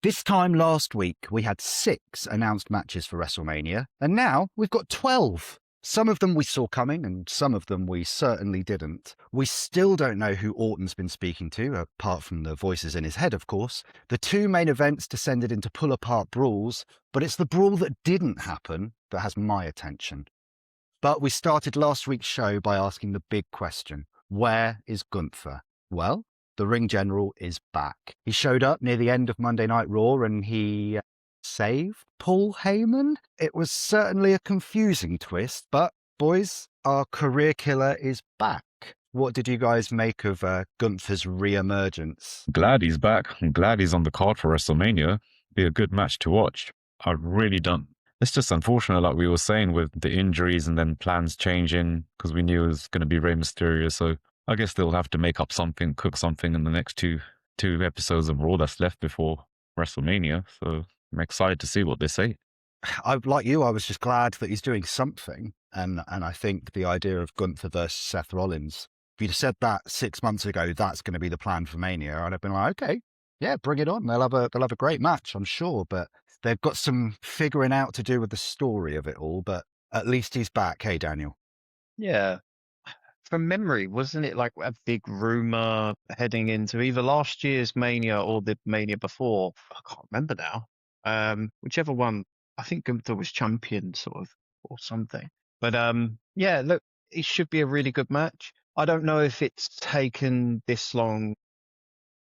This time last week, we had 6 announced matches for WrestleMania, and now we've got 12. Some of them we saw coming, and some of them we certainly didn't. We still don't know who Orton's been speaking to, apart from the voices in his head, of course. The 2 main events descended into pull-apart brawls, but it's the brawl that didn't happen that has my attention. But we started last week's show by asking the big question, where is Gunther? Well, the ring general is back. He showed up near the end of Monday Night Raw and he saved Paul Heyman. It was certainly a confusing twist, but boys, our career killer is back. What did you guys make of Gunther's re-emergence? Glad he's back. I'm glad he's on the card for WrestleMania. Be a good match to watch. I really don't. It's just unfortunate, like we were saying, with the injuries and then plans changing because we knew it was going to be Rey Mysterio. So I guess they'll have to make up something, cook something in the next two episodes of Raw that's left before WrestleMania. So I'm excited to see what they say. Like you, I was just glad that he's doing something. And I think the idea of Gunther versus Seth Rollins, if you'd have said that 6 months ago, that's going to be the plan for Mania, I'd have been like, okay, yeah, bring it on. They'll have a great match, I'm sure. But they've got some figuring out to do with the story of it all. But at least he's back. Hey, Daniel. Yeah. From memory, wasn't it like a big rumor heading into either last year's Mania or the Mania before? I can't remember now. Whichever one, I think Gunther was champion sort of or something. But yeah, look, it should be a really good match. I don't know if it's taken this long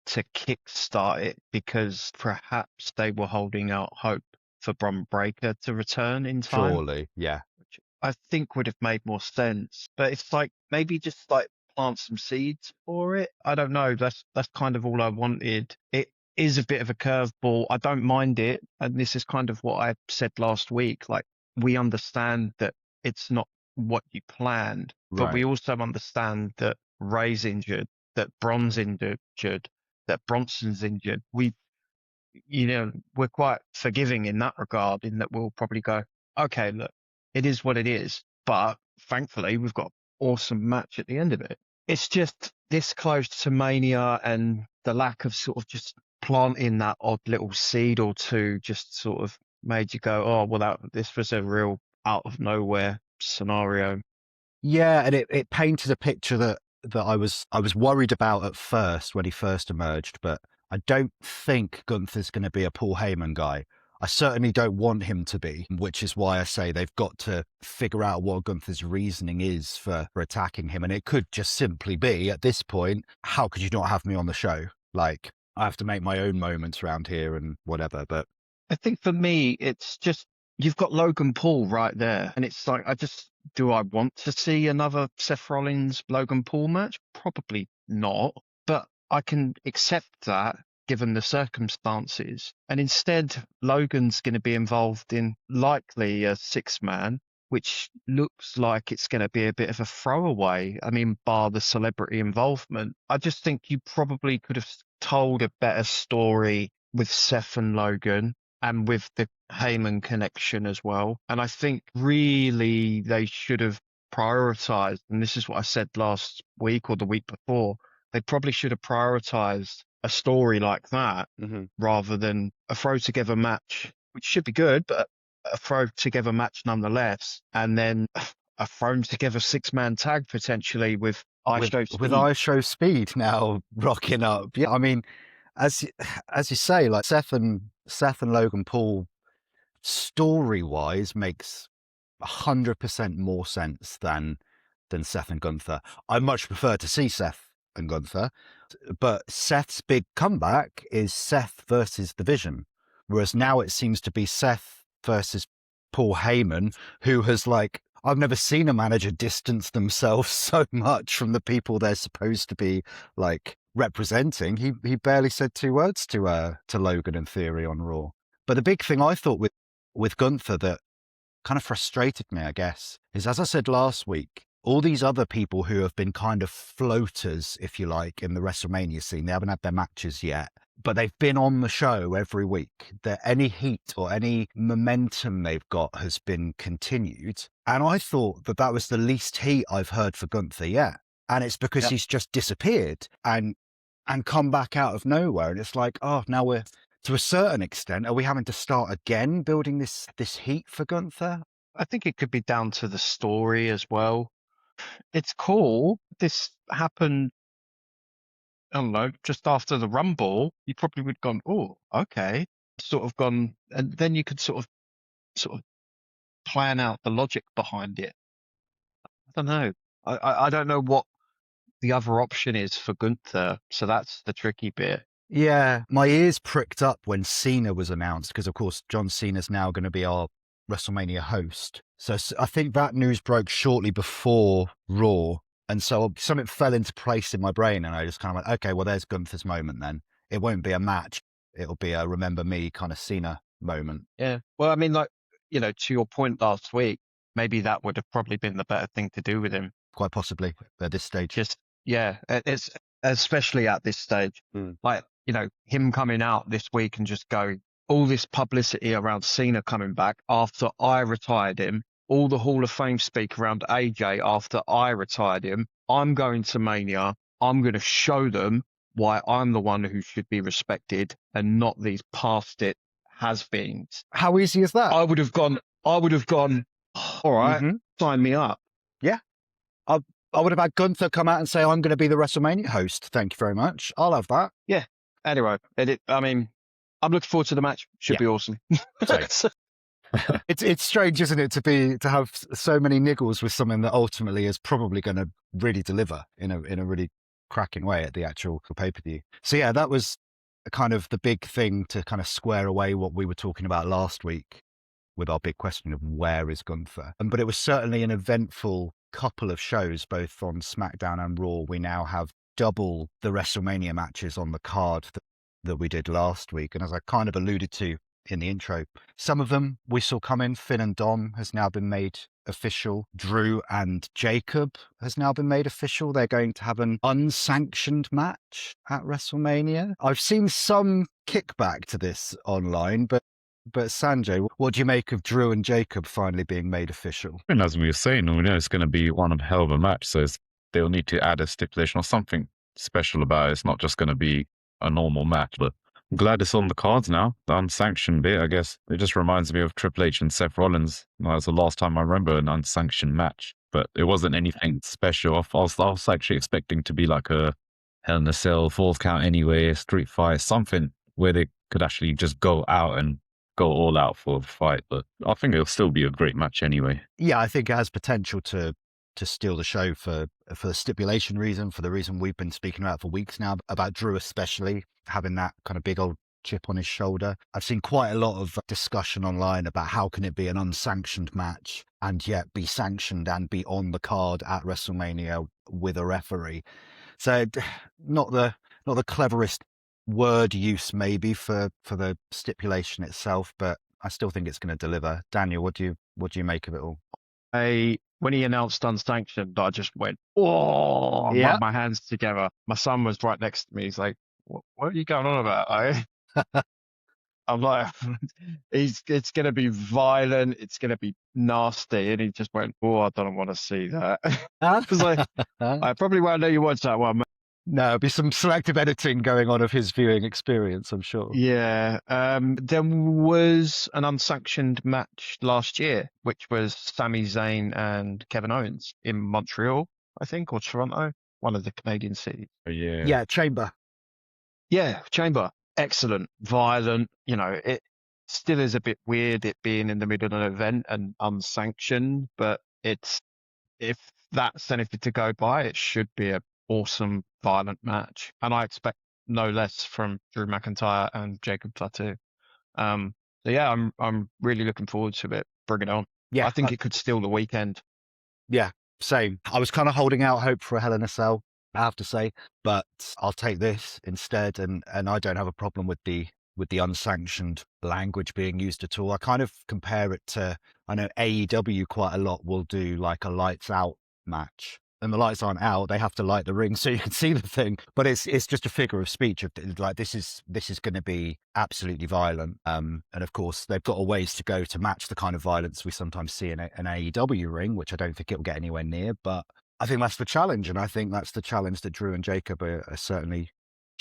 to kickstart it because perhaps they were holding out hope for Bron Breakker to return in time. Surely, yeah. Which I think would have made more sense. But it's like maybe just like plant some seeds for it. I don't know. That's kind of all I wanted. It is a bit of a curveball. I don't mind it. And this is kind of what I said last week. Like, we understand that it's not what you planned, but Right. we also understand that Ray's injured, that Bron's injured, that Bronson's injured. We're quite forgiving in that regard, in that we'll probably go, okay, look, it is what it is. But thankfully, we've got an awesome match at the end of it. It's just this close to Mania, and the lack of sort of just planting that odd little seed or two just sort of made you go, oh, well, this was a real out of nowhere scenario. Yeah, and it painted a picture that I was worried about at first when he first emerged, but I don't think Gunther's going to be a Paul Heyman guy. I certainly don't want him to be, which is why I say they've got to figure out what Gunther's reasoning is for attacking him. And it could just simply be, at this point, how could you not have me on the show? Like, I have to make my own moments around here and whatever. But I think for me, it's just, you've got Logan Paul right there. And it's like, do I want to see another Seth Rollins Logan Paul match? Probably not. But I can accept that given the circumstances. And instead, Logan's going to be involved in likely a 6-man, which looks like it's going to be a bit of a throwaway. I mean, bar the celebrity involvement. I just think you probably could have told a better story with Seth and Logan, and with the Heyman connection as well. And I think really they should have prioritized, and this is what I said last week or the week before, they probably should have prioritized a story like that rather than a throw together match, which should be good, but a throw together match nonetheless. And then a thrown together 6-man tag potentially with I Show Speed now rocking up. Yeah, I mean, as you say, like Seth and Logan Paul, story-wise, makes 100% more sense than Seth and Gunther. I much prefer to see Seth and Gunther, but Seth's big comeback is Seth versus the Vision, whereas now it seems to be Seth versus Paul Heyman, who has, like, I've never seen a manager distance themselves so much from the people they're supposed to be, like, representing. He barely said 2 words to Logan in theory on Raw. But the big thing I thought with Gunther that kind of frustrated me, I guess, is, as I said last week, all these other people who have been kind of floaters, if you like, in the WrestleMania scene, they haven't had their matches yet, but they've been on the show every week. That any heat or any momentum they've got has been continued. And I thought that was the least heat I've heard for Gunther yet. And it's because he's just disappeared and come back out of nowhere. And it's like, oh, now we're to a certain extent, are we having to start again building this heat for Gunther? I think it could be down to the story as well. It's cool. This happened, I don't know, just after the Rumble. You probably would have gone, oh, okay. Sort of gone, and then you could sort of plan out the logic behind it. I don't know. I don't know what the other option is for Gunther, so that's the tricky bit. Yeah, my ears pricked up when Cena was announced because, of course, John Cena's now going to be our WrestleMania host. So I think that news broke shortly before Raw. And so something fell into place in my brain and I just kind of went, okay, well, there's Gunther's moment then. It won't be a match. It'll be a remember me kind of Cena moment. Yeah. Well, I mean, like, to your point last week, maybe that would have probably been the better thing to do with him. Quite possibly at this stage. It's especially at this stage. Like, him coming out this week and just going, all this publicity around Cena coming back after I retired him, all the Hall of Fame speak around AJ after I retired him. I'm going to Mania. I'm going to show them why I'm the one who should be respected and not these past it has-beens. How easy is that? I would have gone, all right, sign me up. Yeah. I would have had Gunther come out and say, I'm going to be the WrestleMania host. Thank you very much. I'll have that. Yeah. Anyway, I mean, I'm looking forward to the match. Should be awesome. It's strange, isn't it, to have so many niggles with something that ultimately is probably going to really deliver in a really cracking way at the actual pay-per-view. So yeah, that was kind of the big thing to kind of square away what we were talking about last week with our big question of where is Gunther. But it was certainly an eventful couple of shows, both on SmackDown and Raw. We now have double the WrestleMania matches on the card that we did last week. And as I kind of alluded to in the intro, some of them we saw coming. Finn and Dom has now been made official. Drew and Jacob has now been made official. They're going to have an unsanctioned match at WrestleMania. I've seen some kickback to this online, but Sanjay, what do you make of Drew and Jacob finally being made official? And as we were saying, we know it's going to be one hell of a match, so they'll need to add a stipulation or something special about it. It's not just going to be a normal match, but I'm glad it's on the cards now. The unsanctioned bit, I guess, it just reminds me of Triple H and Seth Rollins. That was the last time I remember an unsanctioned match, but it wasn't anything special. I was actually expecting to be like a Hell in a Cell, Falls Count Anyway, a street fight, something where they could actually just go out and go all out for the fight, but I think it'll still be a great match anyway. Yeah, I think it has potential to steal the show for the stipulation reason, for the reason we've been speaking about for weeks now, about Drew especially having that kind of big old chip on his shoulder. I've seen quite a lot of discussion online about how can it be an unsanctioned match and yet be sanctioned and be on the card at WrestleMania with a referee. So not the cleverest word use maybe for the stipulation itself, but I still think it's going to deliver. Daniel, what do you make of it all? When he announced unsanctioned, I just went, oh, Yeah. my hands together. My son was right next to me. He's like, what are you going on about? I'm like, it's going to be violent. It's going to be nasty. And he just went, oh, I don't want to see that. I was like, I probably won't let you watch that one, mate. No, there'll be some selective editing going on of his viewing experience, I'm sure. Yeah. There was an unsanctioned match last year, which was Sami Zayn and Kevin Owens in Montreal, I think, or Toronto, one of the Canadian cities. Yeah, Chamber. Yeah, Chamber. Excellent. Violent. It still is a bit weird it being in the middle of an event and unsanctioned, but if that's anything to go by, it should be a awesome violent match, and I expect no less from Drew McIntyre and Jacob Fatu. So yeah, I'm really looking forward to it. Bring it on. Yeah, I think it could steal the weekend. Yeah, same. I was kind of holding out hope for a Hell in a Cell, I have to say, but I'll take this instead, and I don't have a problem with the unsanctioned language being used at all. I kind of compare it to, I know AEW quite a lot will do like a lights out match. And the lights aren't out; they have to light the ring so you can see the thing. But it's just a figure of speech of like this is going to be absolutely violent. And of course they've got a ways to go to match the kind of violence we sometimes see in an AEW ring, which I don't think it will get anywhere near. But I think that's the challenge, and I think that's the challenge that Drew and Jacob are certainly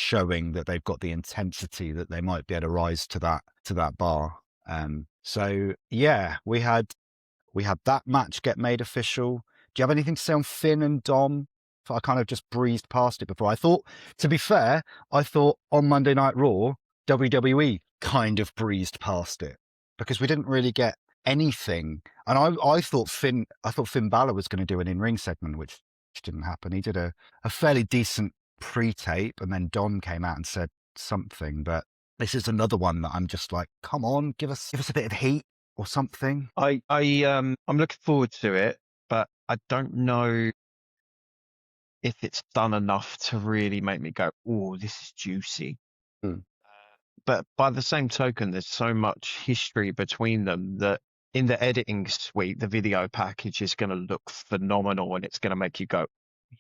showing that they've got the intensity that they might be able to rise to that bar. So yeah, we had that match get made official. Do you have anything to say on Finn and Dom? I kind of just breezed past it before. I thought, to be fair, on Monday Night Raw, WWE kind of breezed past it because we didn't really get anything. And I thought Finn Balor was going to do an in-ring segment, which didn't happen. He did a fairly decent pre-tape, and then Dom came out and said something. But this is another one that I'm just like, come on, give us a bit of heat or something. I'm looking forward to it, but I don't know if it's done enough to really make me go, oh, this is juicy. But by the same token, there's so much history between them that in the editing suite, the video package is going to look phenomenal and it's going to make you go, yeah.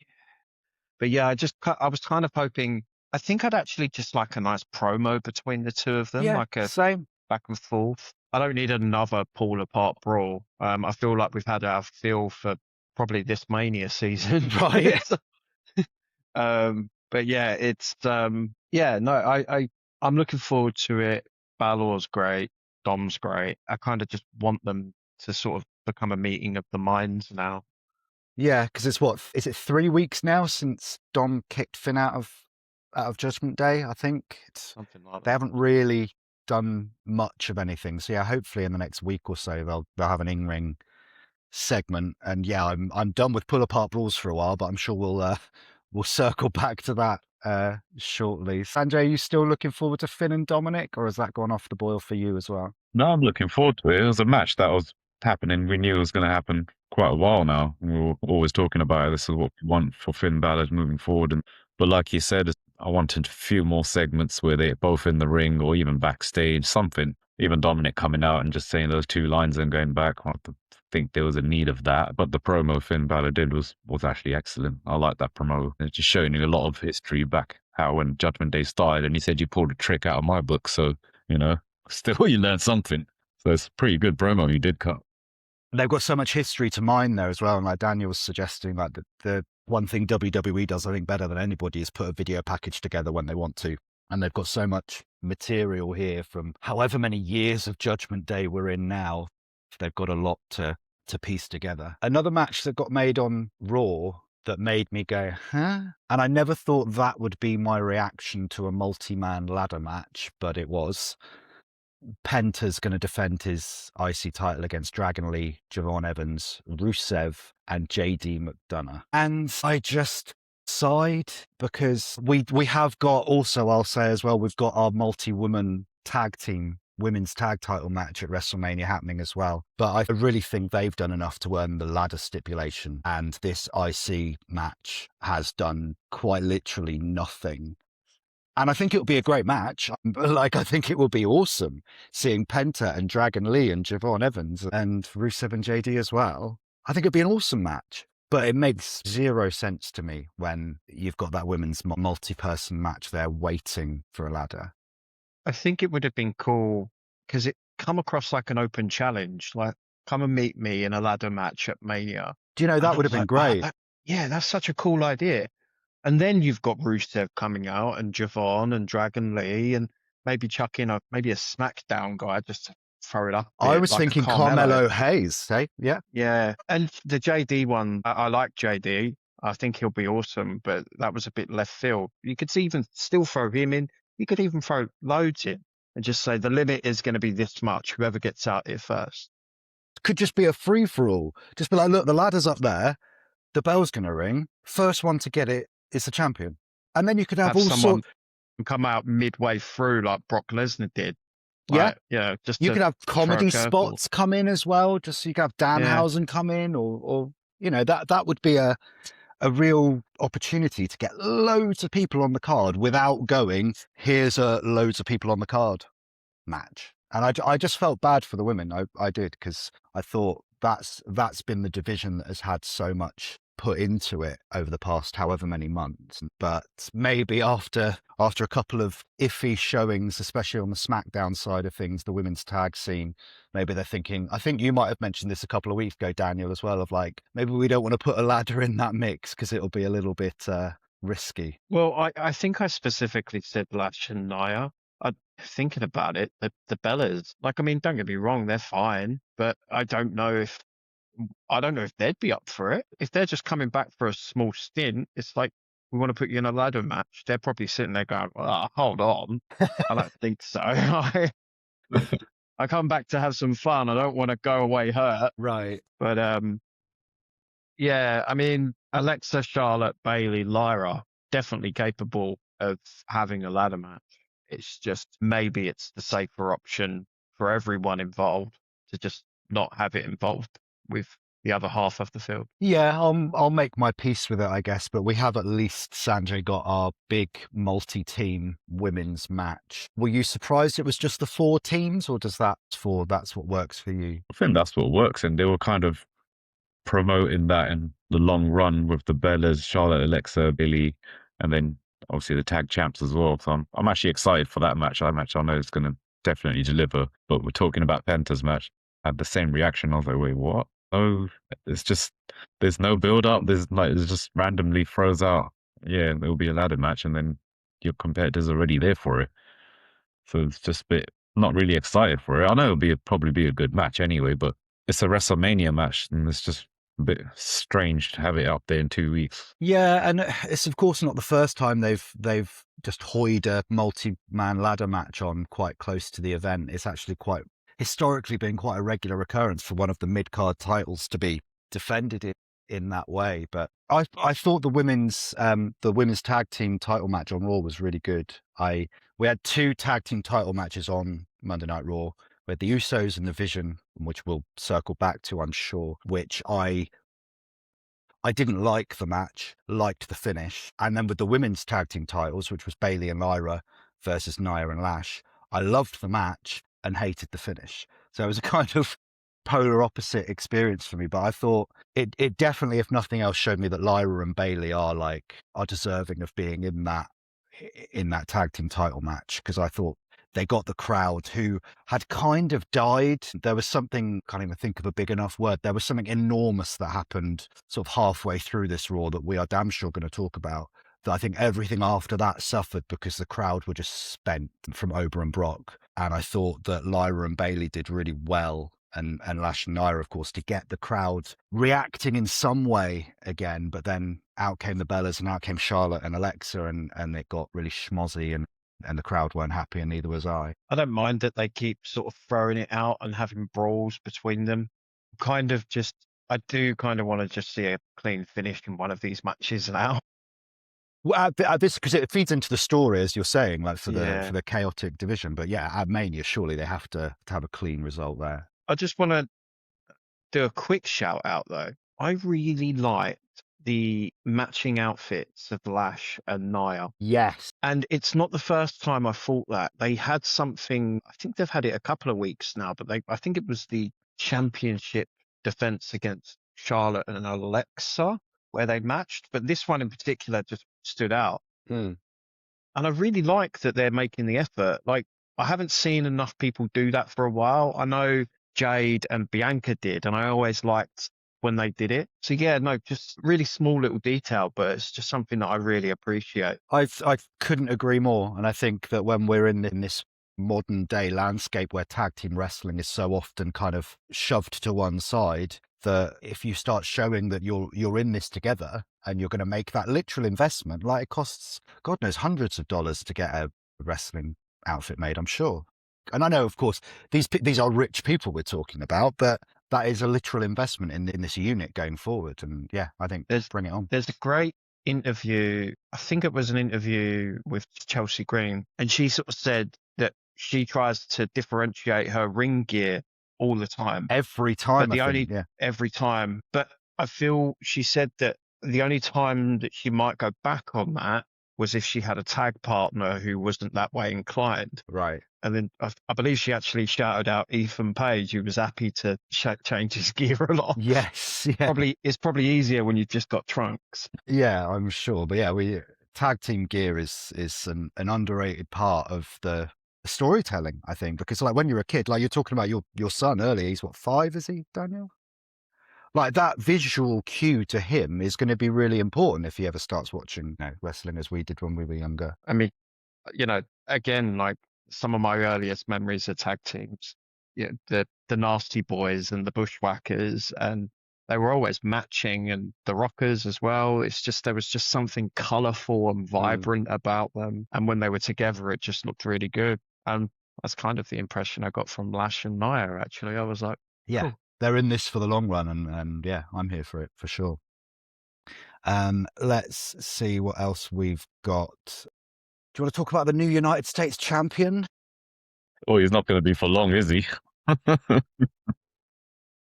But yeah, I was kind of hoping, I think I'd actually just like a nice promo between the two of them, like a same back and forth. I don't need another pull apart brawl. I feel like we've had our fill for probably this Mania season. Right. But yeah, it's I'm looking forward to it. Balor's great, Dom's great. I kind of just want them to sort of become a meeting of the minds now. Yeah, because is it 3 weeks now since Dom kicked Finn out of Judgment Day? I think Something like they that. haven't really done much of anything. So yeah, hopefully in the next week or so they'll have an in-ring segment. And yeah, I'm done with pull apart brawls for a while, but I'm sure we'll circle back to that shortly. Sanjay, are you still looking forward to Finn and Dominic, or has that gone off the boil for you as well? No, I'm looking forward to it. It was a match that was happening. We knew it was going to happen quite a while now. We were always talking about it. This is what we want for Finn Balor moving forward. But like you said, I wanted a few more segments where they're both in the ring or even backstage, something. Even Dominic coming out and just saying those 2 lines and going back. I think there was a need of that. But the promo Finn Balor did was actually excellent. I like that promo. It's just showing you a lot of history back, how when Judgment Day started. And he said, you pulled a trick out of my book. So, still you learn something. So it's a pretty good promo you did cut. They've got so much history to mine there as well. And like Daniel was suggesting, like the one thing WWE does, I think, better than anybody is put a video package together when they want to. And they've got so much material here from however many years of Judgment Day we're in now. They've got a lot to piece together. Another match that got made on Raw that made me go, huh? And I never thought that would be my reaction to a multi-man ladder match, but it was. Penta's going to defend his IC title against Dragon Lee, Javon Evans, Rusev, and JD McDonough. And I just sighed because we have got also, I'll say as well, we've got our multi-woman tag team women's tag title match at WrestleMania happening as well. But I really think they've done enough to earn the ladder stipulation. And this IC match has done quite literally nothing. And I think it'll be a great match. Like, I think it will be awesome seeing Penta and Dragon Lee and Javon Evans and Rusev and JD as well. I think it'd be an awesome match. But it makes zero sense to me when you've got that women's multi-person match there waiting for a ladder. I think it would have been cool because it come across like an open challenge, like come and meet me in a ladder match at Mania. Do you know, that would have been great. Yeah, that's such a cool idea. And then you've got Rusev coming out and Javon and Dragon Lee and maybe chuck in maybe a SmackDown guy just to throw it up. I was thinking Carmelo Hayes, hey? Yeah. Yeah. And the JD one, I like JD. I think he'll be awesome, but that was a bit left field. You could even still throw him in. You could even throw loads in and just say the limit is going to be this much, whoever gets out here first. Could just be a free-for-all. Just be like, look, the ladder's up there. The bell's going to ring. First one to get it is the champion. And then you could have all someone come out midway through like Brock Lesnar did. Like, yeah. Just you could have comedy spots come in as well. Just so you could have Danhausen come in, or that would be a real opportunity to get loads of people on the card without going, here's a loads of people on the card match. And I just felt bad for the women. I did, because I thought that's been the division that has had so much put into it over the past however many months. But maybe after a couple of iffy showings, especially on the SmackDown side of things, the women's tag scene, maybe they're thinking, I think you might have mentioned this a couple of weeks ago, Daniel, as well, of like, maybe we don't want to put a ladder in that mix because it'll be a little bit risky. Well, I think I specifically said Lash and Nia. I thinking about it, the Bellas, like, I mean, don't get me wrong, they're fine, but I don't know if they'd be up for it. If they're just coming back for a small stint, it's like, we want to put you in a ladder match. They're probably sitting there going, hold on. I don't think so. I come back to have some fun. I don't want to go away hurt. Right. But yeah, I mean, Alexa, Charlotte, Bailey, Lyra, definitely capable of having a ladder match. It's just maybe it's the safer option for everyone involved to just not have it involved with the other half of the field. Yeah, I'll make my peace with it, I guess. But we have at least, Sanjay, got our big multi-team women's match. Were you surprised it was just the 4 teams, or that's what works for you? I think that's what works, and they were kind of promoting that in the long run with the Bellas, Charlotte, Alexa, Billy, and then obviously the tag champs as well. So I'm actually excited for that match. That match I know is going to definitely deliver. But we're talking about Penta's match. I had the same reaction. I was like, wait, what? Oh, it's just there's no build up. It just randomly throws out. Yeah, there'll be a ladder match, and then your competitor's already there for it. So it's just a bit not really excited for it. I know probably be a good match anyway, but it's a WrestleMania match, and it's just a bit strange to have it up there in 2 weeks. Yeah, and it's of course not the first time they've just hoyed a multi-man ladder match on quite close to the event. It's actually historically been quite a regular occurrence for one of the mid-card titles to be defended in that way. But I thought the women's tag team title match on Raw was really good. We had 2 tag team title matches on Monday Night Raw. We had the Usos and the Vision, which we'll circle back to, I'm sure, which I didn't like the match, liked the finish. And then with the women's tag team titles, which was Bailey and Lyra versus Nia and Lash, I loved the match and hated the finish. So it was a kind of polar opposite experience for me. But I thought it definitely, if nothing else, showed me that Lyra and Bailey are deserving of being in that tag team title match, because I thought they got the crowd who had kind of died. There was something, can't even think of a big enough word. There was something enormous that happened sort of halfway through this Raw that we are damn sure going to talk about. That I think everything after that suffered because the crowd were just spent from Ober and Brock. And I thought that Lyra and Bailey did really well, and Lash and Nia, of course, to get the crowd reacting in some way again. But then out came the Bellas and out came Charlotte and Alexa, and it got really schmozzy, and the crowd weren't happy, and neither was I. I don't mind that they keep sort of throwing it out and having brawls between them. I do kind of want to just see a clean finish in one of these matches now. Well, this because it feeds into the story, as you're saying, like for the chaotic division. But yeah, at Mania, surely they have to have a clean result there. I just want to do a quick shout out though. I really liked the matching outfits of Lash and Nia. Yes. And it's not the first time I thought that. They had something, I think they've had it a couple of weeks now, but I think it was the championship defense against Charlotte and Alexa where they matched. But this one in particular just stood out. Mm. And I really like that they're making the effort. Like, I haven't seen enough people do that for a while. I know Jade and Bianca did, and I always liked when they did it. So yeah, no, just really small little detail, but it's just something that I really appreciate. I couldn't agree more. And I think that when we're in this modern day landscape where tag team wrestling is so often kind of shoved to one side, that if you start showing that you're in this together and you're going to make that literal investment, like it costs, God knows, hundreds of dollars to get a wrestling outfit made, I'm sure. And I know, of course, these are rich people we're talking about, but that is a literal investment in this unit going forward. And yeah, I think bring it on. There's a great interview. I think it was an interview with Chelsea Green, and she sort of said that she tries to differentiate her ring gear all the time. Every time. Every time. But I feel she said that the only time that she might go back on that was if she had a tag partner who wasn't that way inclined. Right. And then I believe she actually shouted out Ethan Page, who was happy to change his gear a lot. Yes. Yeah. It's probably easier when you've just got trunks. Yeah, I'm sure. But yeah, tag team gear is an underrated part of the storytelling, I think, because like when you're a kid, like you're talking about your son earlier, he's what, 5, is he, Daniel? Like that visual cue to him is going to be really important if he ever starts watching wrestling as we did when we were younger. I mean, again, like some of my earliest memories of tag teams, the Nasty Boys and the Bushwhackers, and they were always matching, and the Rockers as well. It's just there was just something colourful and vibrant about them, and when they were together, it just looked really good. And that's kind of the impression I got from Lash and Nia. Actually, I was like, yeah, cool. They're in this for the long run, and yeah, I'm here for it for sure. Let's see what else we've got. Do you want to talk about the new United States champion? Oh, he's not going to be for long, is he? I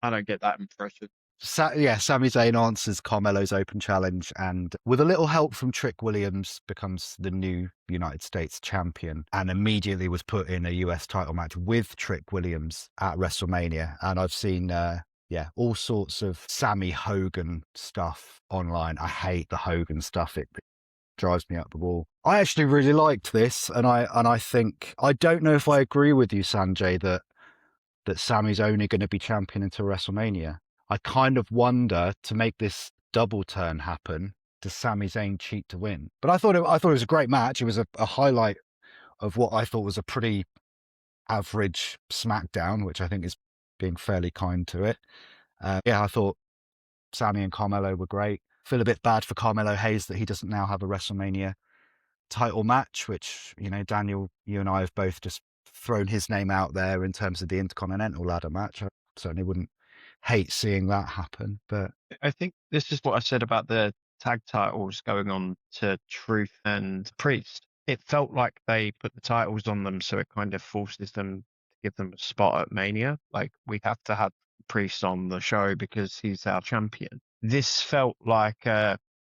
don't get that impression. Sami Zayn answers Carmelo's open challenge, and with a little help from Trick Williams, becomes the new United States champion, and immediately was put in a US title match with Trick Williams at WrestleMania. And I've seen all sorts of Sammy Hogan stuff online. I hate the Hogan stuff. It drives me up the wall. I actually really liked this, and I think, I don't know if I agree with you, Sanjay, that Sammy's only going to be champion until WrestleMania. I kind of wonder, to make this double turn happen, does Sami Zayn cheat to win? But I thought it was a great match. It was a highlight of what I thought was a pretty average SmackDown, which I think is being fairly kind to it. I thought Sami and Carmelo were great. Feel a bit bad for Carmelo Hayes that he doesn't now have a WrestleMania title match, which, Daniel, you and I have both just thrown his name out there in terms of the Intercontinental ladder match. I certainly wouldn't hate seeing that happen. But I think this is what I said about the tag titles going on to Truth and Priest. It felt like they put the titles on them, so it kind of forces them to give them a spot at Mania. Like, we have to have Priest on the show because he's our champion. This felt like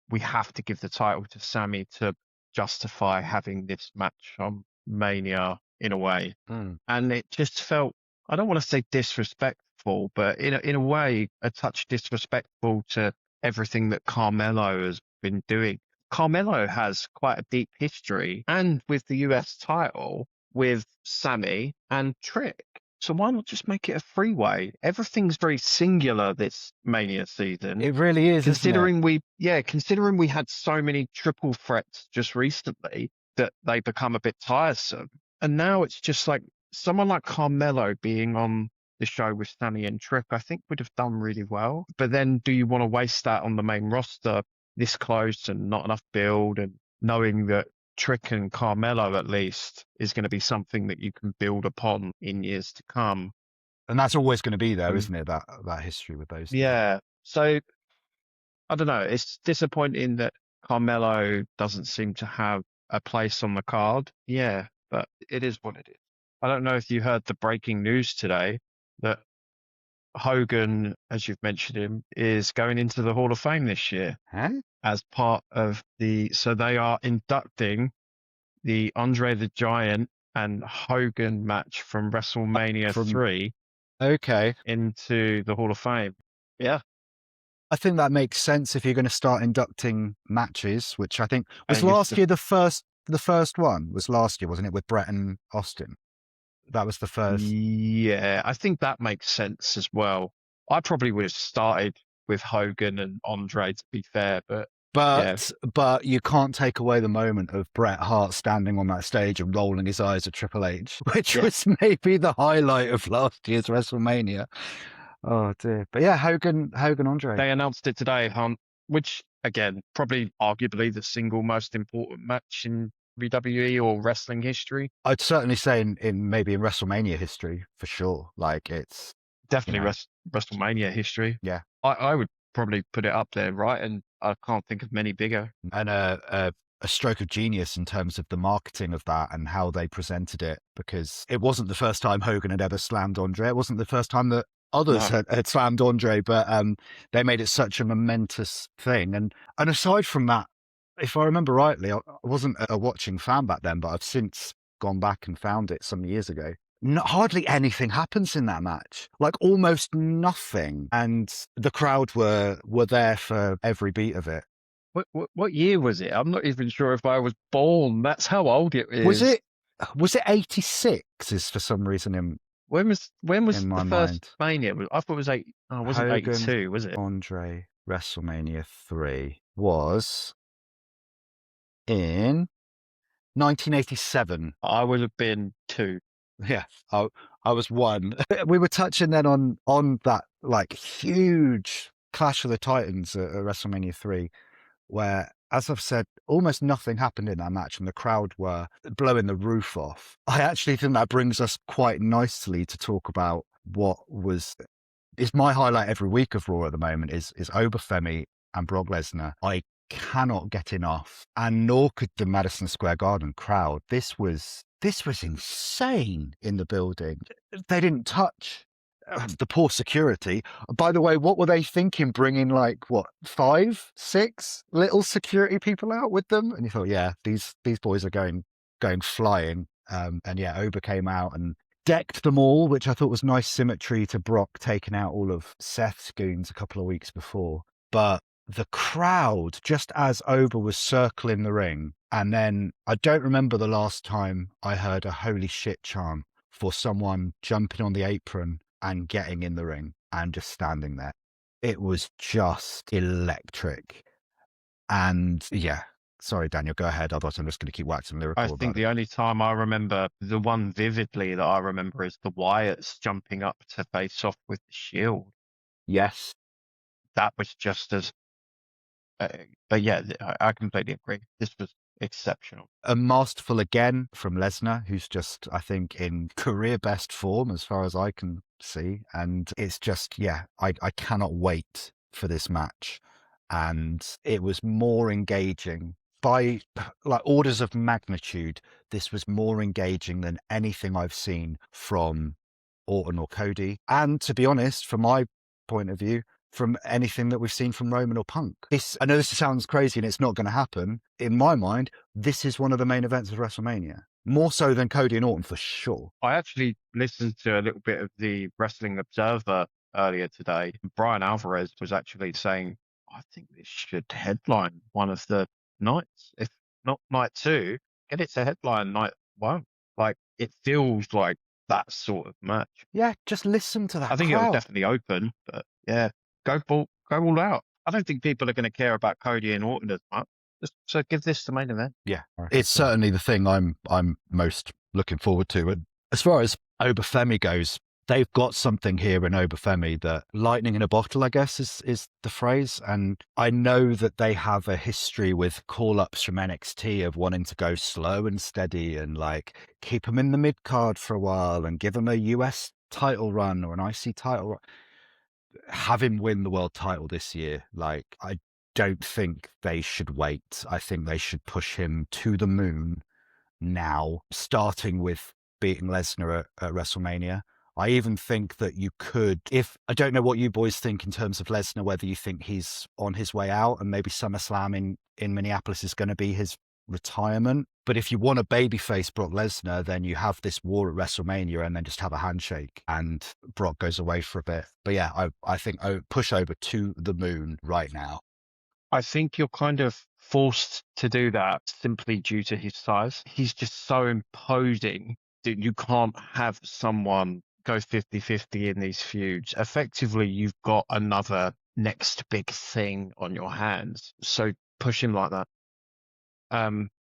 we have to give the title to Sami to justify having this match on Mania in a way. And it just felt, I don't want to say disrespectful, but in a way, a touch disrespectful to everything that Carmelo has been doing. Carmelo has quite a deep history, and with the US title, with Sami and Trick. So why not just make it a freeway? Everything's very singular this Mania season. it really is, Considering we had so many triple threats just recently that they become a bit tiresome. And now it's just like someone like Carmelo being on the show with Sami and Trick, I think would have done really well. But then do you want to waste that on the main roster this close and not enough build, and knowing that Trick and Carmelo at least is going to be something that you can build upon in years to come. And that's always going to be there, isn't it? That history with those. Yeah. So I don't know. It's disappointing that Carmelo doesn't seem to have a place on the card. Yeah, but it is what it is. I don't know if you heard the breaking news today that Hogan, as you've mentioned him, is going into the Hall of Fame this year. Huh? As part of so they are inducting the Andre the Giant and Hogan match from WrestleMania 3 into the Hall of Fame. Yeah. I think that makes sense if you're going to start inducting matches, which I think was last year the first one was last year, wasn't it, with Brett and Austin? That was the first. Yeah, I think that makes sense as well. I probably would have started with Hogan and Andre, to be fair, but you can't take away the moment of Bret Hart standing on that stage and rolling his eyes at Triple H, which was maybe the highlight of last year's WrestleMania. Oh dear. But yeah, Hogan Andre. They announced it today, which again, probably arguably the single most important match in WWE or wrestling history. I'd certainly say in maybe in WrestleMania history for sure. Like, it's definitely WrestleMania history. Yeah. I would probably put it up there, right? And I can't think of many bigger. And a stroke of genius in terms of the marketing of that and how they presented it, because it wasn't the first time Hogan had ever slammed Andre. It wasn't the first time that others had slammed Andre, but they made it such a momentous thing. And aside from that, if I remember rightly, I wasn't a watching fan back then, but I've since gone back and found it some years ago. Hardly anything happens in that match, like almost nothing. And the crowd were there for every beat of it. What year was it? I'm not even sure if I was born. That's how old it is. Was it 86 is for some reason When was In my the first mind. Mania? I thought it was eight. Oh, it wasn't Hogan, 82, was it? Andre, WrestleMania 3 was in 1987. I would have been 2. Yeah, I was 1. We were touching then on that like huge Clash of the Titans at WrestleMania 3, where, as I've said, almost nothing happened in that match and the crowd were blowing the roof off. I actually think that brings us quite nicely to talk about what is my highlight every week of Raw at the moment is Obafemi and Brock Lesnar. I cannot get enough, and nor could the Madison Square Garden crowd. This was insane in the building. They didn't touch the poor security. By the way, what were they thinking? Bringing like what 5, 6 little security people out with them? And you thought, yeah, these boys are going flying. And yeah, Oba came out and decked them all, which I thought was nice symmetry to Brock taking out all of Seth's goons a couple of weeks before. But the crowd, just as Oba was circling the ring, and then I don't remember the last time I heard a holy shit chant for someone jumping on the apron and getting in the ring and just standing there. It was just electric. And yeah, sorry, Daniel, go ahead. Otherwise, I'm just going to keep waxing lyrical I about think it. the only time I remember, the one vividly that I remember, is the Wyatts jumping up to face off with the Shield. Yes. That was just as. But yeah, I completely agree. This was exceptional. A masterful again from Lesnar, who's just, I think, in career best form as far as I can see. And it's just, yeah, I cannot wait for this match. And it was more engaging by like orders of magnitude. This was more engaging than anything I've seen from Orton or Cody. And to be honest, from my point of view, from anything that we've seen from Roman or Punk. I know this sounds crazy and it's not going to happen. In my mind, this is one of the main events of WrestleMania. More so than Cody and Orton, for sure. I actually listened to a little bit of the Wrestling Observer earlier today. Brian Alvarez was actually saying, I think this should headline one of the nights. If not night 2, get it to headline night 1. Like, it feels like that sort of match. Yeah, just listen to that I think crowd. it'll definitely open, but yeah, go all out. I don't think people are going to care about Cody and Orton as much. So give this the main event. Yeah, it's certainly the thing I'm most looking forward to. And as far as Obafemi goes, they've got something here in Obafemi that lightning in a bottle, I guess, is the phrase. And I know that they have a history with call-ups from NXT of wanting to go slow and steady and like keep them in the mid-card for a while and give them a US title run or an IC title run. Have him win the world title this year. Like, I don't think they should wait. I think they should push him to the moon now, starting with beating Lesnar at WrestleMania. I even think that you could, I don't know what you boys think in terms of Lesnar, whether you think he's on his way out and maybe SummerSlam in Minneapolis is going to be his retirement. But if you want a babyface Brock Lesnar, then you have this war at WrestleMania and then just have a handshake and Brock goes away for a bit. But yeah, I think push over to the moon right now. I think you're kind of forced to do that simply due to his size. He's just so imposing that you can't have someone go 50-50 in these feuds. Effectively, you've got another next big thing on your hands. So push him like that.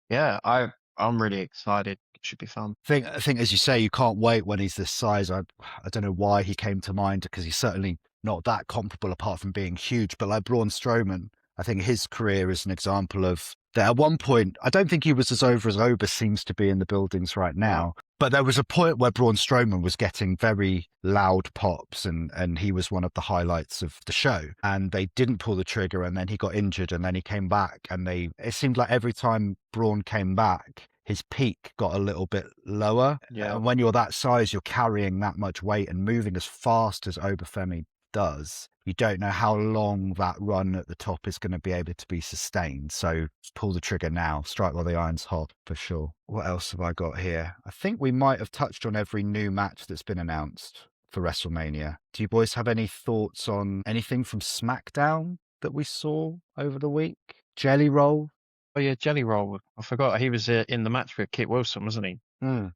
Yeah, I'm really excited. It should be fun. I think, as you say, you can't wait when he's this size. I don't know why he came to mind, because he's certainly not that comparable apart from being huge. But like Braun Strowman, I think his career is an example of that. At one point, I don't think he was as over as Oba seems to be in the buildings right now. Yeah. But there was a point where Braun Strowman was getting very loud pops and he was one of the highlights of the show. And they didn't pull the trigger and then he got injured and then he came back. And it seemed like every time Braun came back, his peak got a little bit lower. Yeah. And when you're that size, you're carrying that much weight and moving as fast as Obafemi does. You don't know how long that run at the top is going to be able to be sustained. So pull the trigger now, strike while the iron's hot, for sure. What else have I got here? I think we might have touched on every new match that's been announced for WrestleMania. Do you boys have any thoughts on anything from SmackDown that we saw over the week? Jelly Roll? Oh yeah, Jelly Roll. I forgot he was in the match with Kit Wilson, wasn't he? Mm.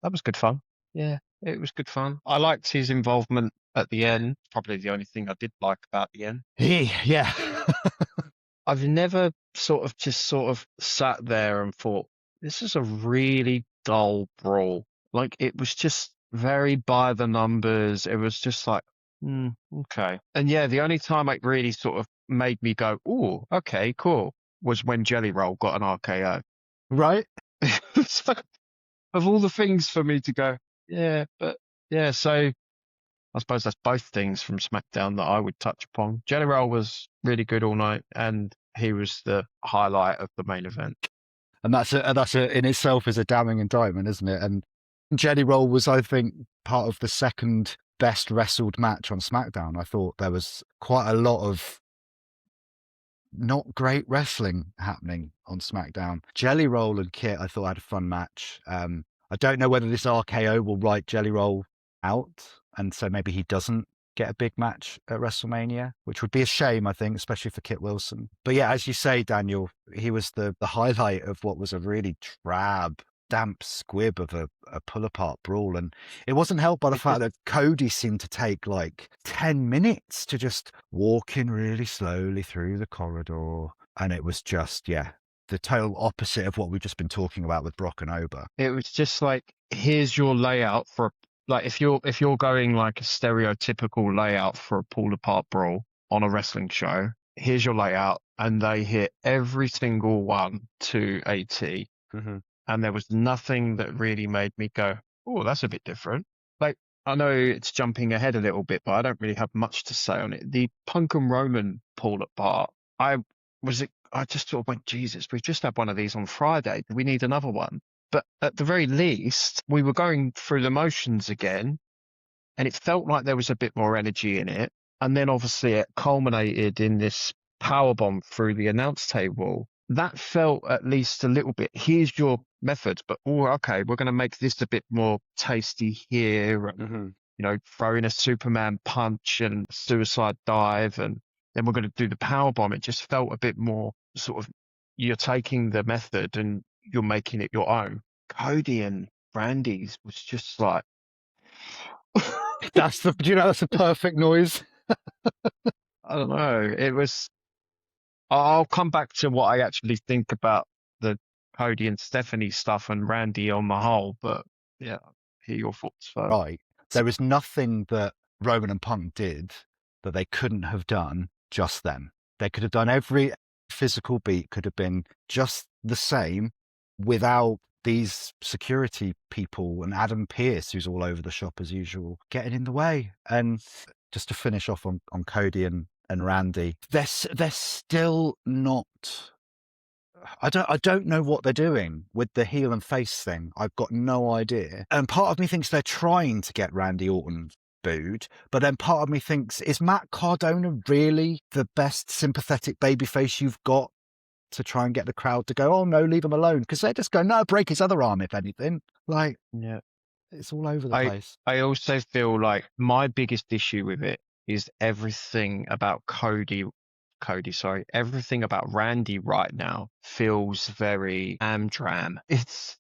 That was good fun. Yeah. It was good fun. I liked his involvement at the end. Probably the only thing I did like about the end. Yeah. I've never sort of sat there and thought, this is a really dull brawl. Like, it was just very by the numbers. It was just like, okay. And yeah, the only time it really sort of made me go, "Ooh, okay, cool," was when Jelly Roll got an RKO. Right. So, of all the things for me to go, yeah, but yeah, so I suppose that's both things from SmackDown that I would touch upon. Jelly Roll was really good all night, and he was the highlight of the main event. And that's in itself is a damning indictment, isn't it? And Jelly Roll was, I think, part of the second best wrestled match on SmackDown. I thought there was quite a lot of not great wrestling happening on SmackDown. Jelly Roll and Kit, I thought, had a fun match. I don't know whether this RKO will write Jelly Roll out, and so maybe he doesn't get a big match at WrestleMania, which would be a shame, I think, especially for Kit Wilson. But yeah, as you say, Daniel, he was the highlight of what was a really drab, damp squib of a pull-apart brawl. And it wasn't helped by the fact that Cody seemed to take like 10 minutes to just walk in really slowly through the corridor. And it was just, yeah, the total opposite of what we've just been talking about with Brock and Oba. It was just like, here's your layout for like, if you're going like a stereotypical layout for a pull apart brawl on a wrestling show, here's your layout, and they hit every single one to a T. Mm-hmm. And there was nothing that really made me go, oh, that's a bit different. Like, I know it's jumping ahead a little bit, but I don't really have much to say on it. The Punk and Roman pull apart, I just sort of went, Jesus, we've just had one of these on Friday. Do we need another one? But at the very least, we were going through the motions again, and it felt like there was a bit more energy in it. And then obviously it culminated in this powerbomb through the announce table. That felt at least a little bit, here's your method, but okay, we're going to make this a bit more tasty here. And, Mm-hmm. you know, throw in a Superman punch and suicide dive, and then we're going to do the powerbomb. It just felt a bit more sort of, you're taking the method and you're making it your own. Cody and Randy's was just like, That's the perfect noise. I don't know. It was, I'll come back to what I actually think about the Cody and Stephanie stuff and Randy on the whole, but yeah, hear your thoughts first. Right. There was nothing that Roman and Punk did that they couldn't have done just them. They could have done every physical beat, could have been just the same without these security people and Adam Pearce, who's all over the shop as usual, getting in the way. And just to finish off on Cody and Randy, they're still not. I don't know what they're doing with the heel and face thing. I've got no idea. And part of me thinks they're trying to get Randy Orton booed, but then part of me thinks, is Matt Cardona really the best sympathetic babyface you've got to try and get the crowd to go, oh no, leave him alone? Because they're just going, no, break his other arm, if anything. Like, Yeah. it's all over the place. I also feel like my biggest issue with it is everything about everything about Randy right now feels very Amdram. It's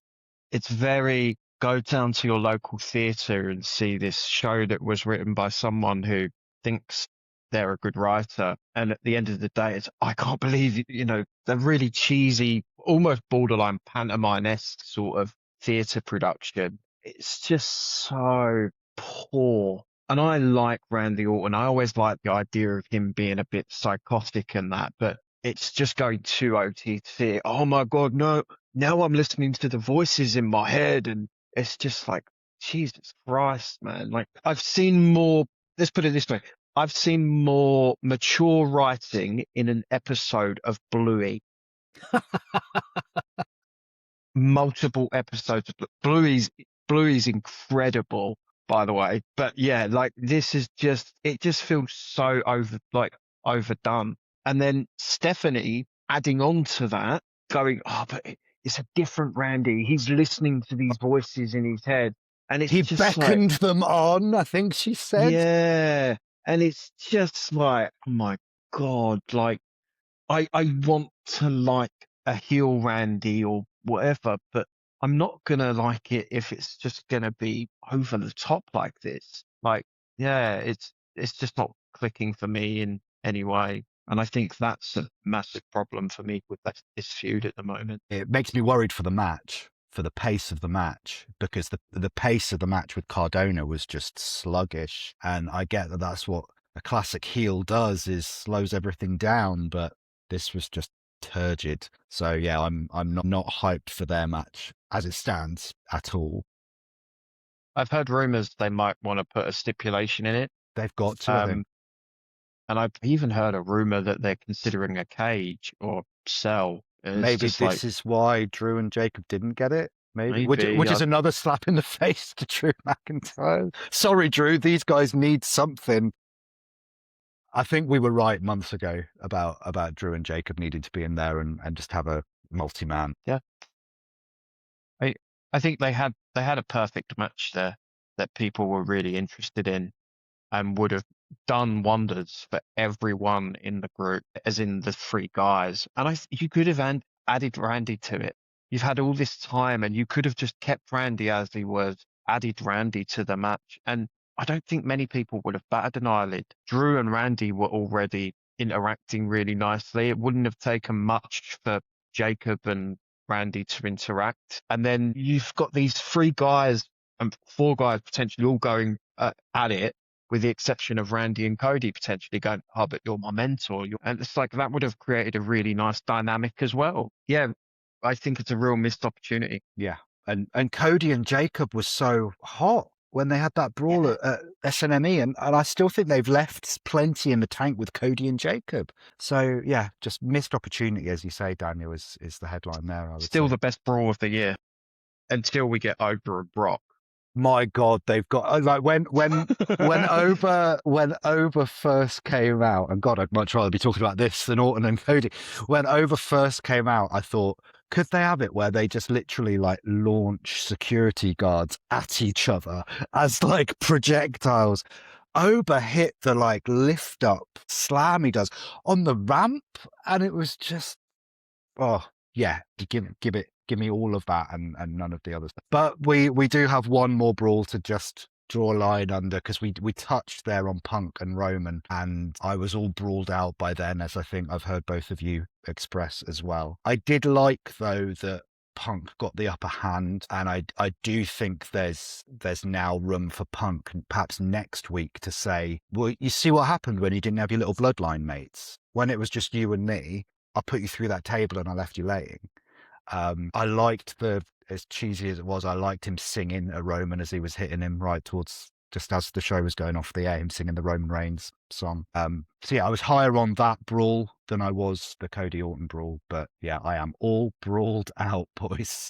very, go down to your local theatre and see this show that was written by someone who thinks they're a good writer. And at the end of the day, it's, I can't believe, the really cheesy, almost borderline pantomime-esque sort of theatre production. It's just so poor. And I like Randy Orton. I always like the idea of him being a bit psychotic and that, but it's just going too OTT. Oh my God, no. Now I'm listening to the voices in my head, and it's just like, Jesus Christ, man. Like, I've seen more, let's put it this way. I've seen more mature writing in an episode of Bluey. Multiple episodes of Bluey's incredible, by the way. But yeah, like, this is just, it just feels so overdone. And then Stephanie adding on to that, going, oh, but it's a different Randy. He's listening to these voices in his head. And it's He just beckoned them on, I think she said. Yeah. And it's just like, oh my God, like, I want to like a heel Randy or whatever, but I'm not gonna like it if it's just gonna be over the top like this. Like, yeah, it's just not clicking for me in any way. And I think that's a massive problem for me with this feud at the moment. It makes me worried for the match, for the pace of the match, because the pace of the match with Cardona was just sluggish. And I get that that's what a classic heel does, is slows everything down, but this was just turgid. So yeah, I'm not hyped for their match as it stands at all. I've heard rumors they might want to put a stipulation in it. They've got to, I think. And I've even heard a rumor that they're considering a cage or cell. And it's Maybe just this like, is why Drew and Jacob didn't get it. Maybe. Which maybe, is another slap in the face to Drew McIntyre. Sorry, Drew, these guys need something. I think we were right months ago about Drew and Jacob needing to be in there and just have a multi-man. yeah. I think they had a perfect match there that people were really interested in and would have done wonders for everyone in the group, as in the three guys. And you could have added Randy to it. You've had all this time, and you could have just kept Randy as he was, added Randy to the match, and I don't think many people would have batted an eyelid. Drew and Randy were already interacting really nicely. It wouldn't have taken much for Jacob and Randy to interact. And then you've got these three guys and four guys potentially all going at it, with the exception of Randy and Cody potentially going, oh, but you're my mentor. And it's like that would have created a really nice dynamic as well. Yeah, I think it's a real missed opportunity. Yeah. And Cody and Jacob was so hot when they had that brawl at SNME, and I still think they've left plenty in the tank with Cody and Jacob. So yeah, just missed opportunity, as you say, Daniel, is the headline there. I would Still say. the best brawl of the year until we get Oprah and Brock. My God, they've got like when Oba first came out, and God, I'd much rather be talking about this than Orton and Cody. When Oba first came out, I thought, could they have it where they just literally like launch security guards at each other as like projectiles? Oba hit the like lift up slam he does on the ramp, and it was just, oh yeah, give me all of that and none of the others. But we do have one more brawl to just draw a line under, because we touched there on Punk and Roman, and I was all brawled out by then, as I think I've heard both of you express as well. I did like, though, that Punk got the upper hand, and I do think there's now room for Punk perhaps next week to say, well, you see what happened when you didn't have your little bloodline mates? When it was just you and me, I put you through that table and I left you laying. I liked as cheesy as it was, I liked him singing a Roman as he was hitting him right towards, just as the show was going off the air, him singing the Roman Reigns song. So yeah, I was higher on that brawl than I was the Cody Orton brawl, but yeah, I am all brawled out, boys,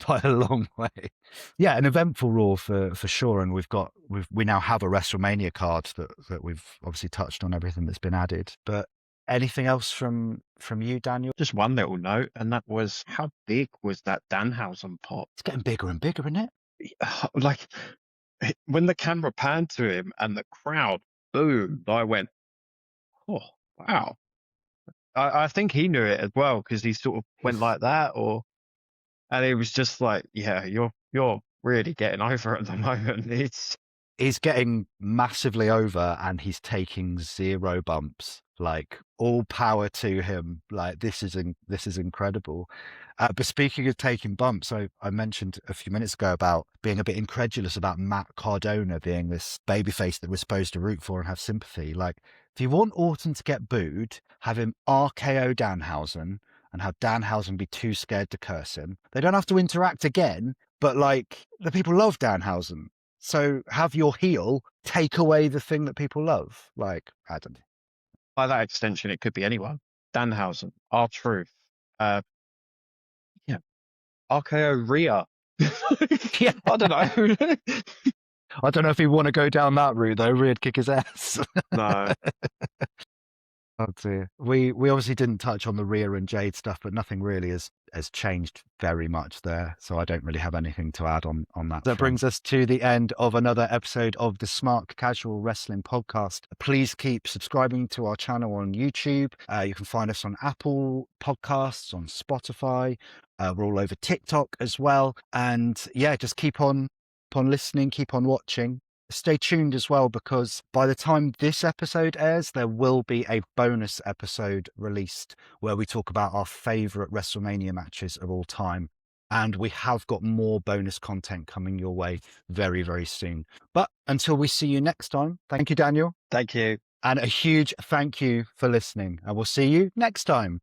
by a long way. Yeah, an eventful Raw for sure, and we now have a WrestleMania card that we've obviously touched on everything that's been added, but anything else from you, Daniel? Just one little note, and that was, how big was that Danhausen pop? It's getting bigger and bigger, isn't it? Like, when the camera panned to him and the crowd boomed, I went, oh, wow. I think he knew it as well, because he sort of went like that, and it was just like, yeah, you're really getting over at the moment. He's getting massively over, and he's taking 0 bumps. Like, all power to him. Like, this is incredible. But speaking of taking bumps, I mentioned a few minutes ago about being a bit incredulous about Matt Cardona being this babyface that we're supposed to root for and have sympathy. Like, if you want Orton to get booed, have him RKO Danhausen and have Danhausen be too scared to curse him. They don't have to interact again, but like, the people love Danhausen. So have your heel take away the thing that people love. Like, I don't know. By that extension, it could be anyone. Danhausen, R-Truth, yeah, RKO Rhea. Yeah. I don't know. I don't know if he want to go down that route, though. Rhea'd kick his ass. No. Oh dear. We obviously didn't touch on the Rhea and Jade stuff, but nothing really has changed very much there. So I don't really have anything to add on that. That brings us to the end of another episode of the Smark-Casual Wrestling Podcast. Please keep subscribing to our channel on YouTube. You can find us on Apple Podcasts, on Spotify. We're all over TikTok as well. And yeah, just keep on listening, keep on watching. Stay tuned as well, because by the time this episode airs, there will be a bonus episode released where we talk about our favorite WrestleMania matches of all time. And we have got more bonus content coming your way very, very soon. But until we see you next time, thank you, Daniel. Thank you. And a huge thank you for listening. And we'll see you next time.